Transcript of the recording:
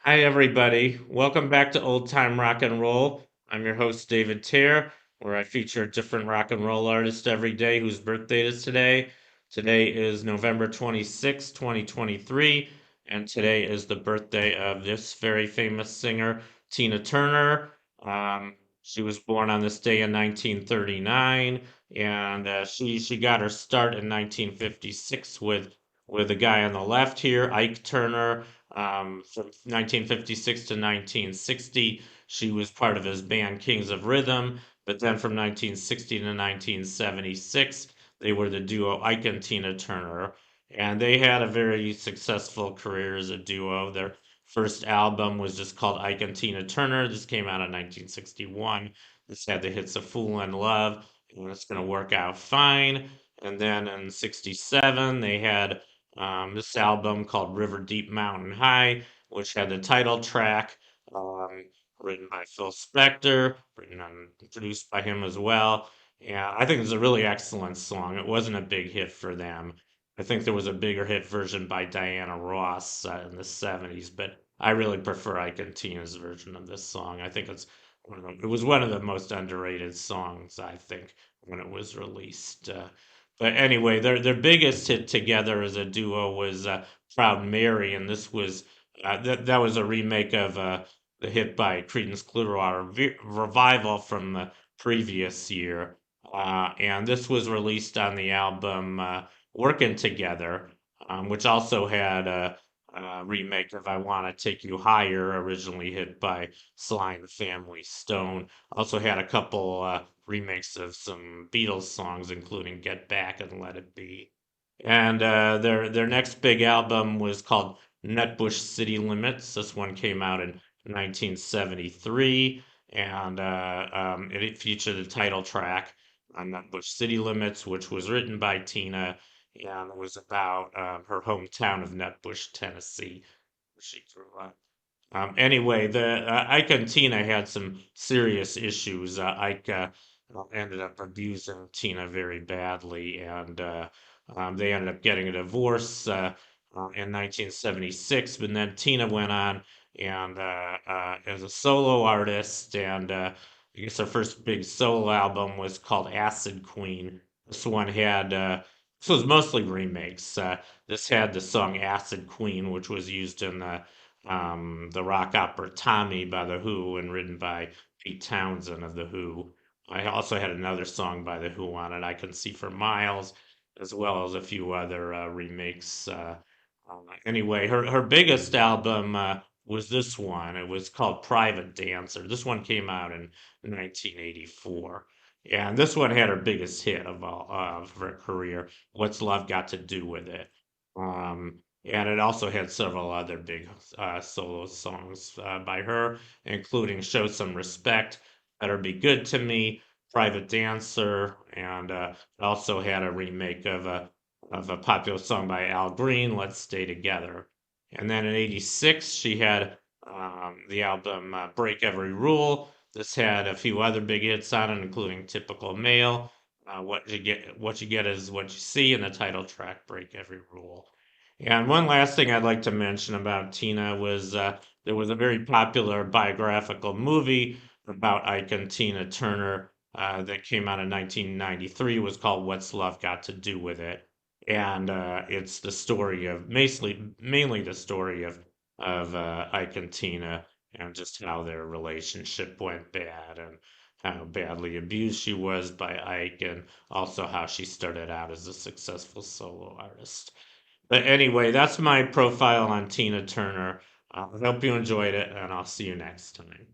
Hi, everybody. Welcome back to Old Time Rock and Roll. I'm your host, David Tear, where I feature a different rock and roll artist every day whose birthday it is today. Today is November 26, 2023, and today is the birthday of this very famous singer, Tina Turner. She was born on this day in 1939, and she got her start in 1956 with a guy on the left here, Ike Turner. From 1956 to 1960, she was part of his band Kings of Rhythm, but then from 1960 to 1976, they were the duo Ike and Tina Turner, and they had a very successful career as a duo. Their first album was just called Ike and Tina Turner. This came out in 1961. This had the hits of Fool in Love and It's Gonna Work Out Fine. And then in 67, they had this album called River Deep Mountain High, which had the title track um, written by Phil Spector, written and produced by him as well. Yeah, I think it's a really excellent song. It wasn't a big hit for them. I think there was a bigger hit version by Diana Ross in the 70s, but I really prefer Ike and Tina's version of this song. I think it was one of the most underrated songs, I think, when it was released. But anyway, their biggest hit together as a duo was "Proud Mary," and this was that was a remake of the hit by Creedence Clearwater Revival from the previous year, and this was released on the album "Working Together," which also had a remake of "I Want to Take You Higher," originally hit by Sly and the Family Stone. Also had a couple remakes of some Beatles songs, including "Get Back" and "Let It Be." And their next big album was called Nutbush City Limits. This one came out in 1973, and it featured the title track on Nutbush City Limits, which was written by Tina, and it was about her hometown of Nutbush, Tennessee, where she grew up. Anyway, the Ike and Tina had some serious issues. Ike ended up abusing Tina very badly, and they ended up getting a divorce in 1976. But then Tina went on and as a solo artist, and I guess her first big solo album was called Acid Queen. This one had this was mostly remakes. This had the song Acid Queen, which was used in the rock opera Tommy by The Who and written by Pete Townsend of The Who. I also had another song by The Who on it, I Can See for Miles, as well as a few other remakes. Anyway, her biggest album was this one. It was called Private Dancer. This one came out in 1984. And this one had her biggest hit of all of her career, What's Love Got to Do with It? And it also had several other big solo songs by her, including Show Some Respect, Better Be Good to Me, Private Dancer, and it also had a remake of a popular song by Al Green, Let's Stay Together. And then in '86, she had the album Break Every Rule. This had a few other big hits on it, including Typical Male, what you get is what you see, and the title track Break Every Rule. And one last thing I'd like to mention about Tina was there was a very popular biographical movie about Ike and Tina Turner that came out in 1993. It was called What's Love Got to Do with It? And it's the story of mainly the story of Ike and Tina and just how their relationship went bad and how badly abused she was by Ike and also how she started out as a successful solo artist. But anyway, that's my profile on Tina Turner. I hope you enjoyed it, and I'll see you next time.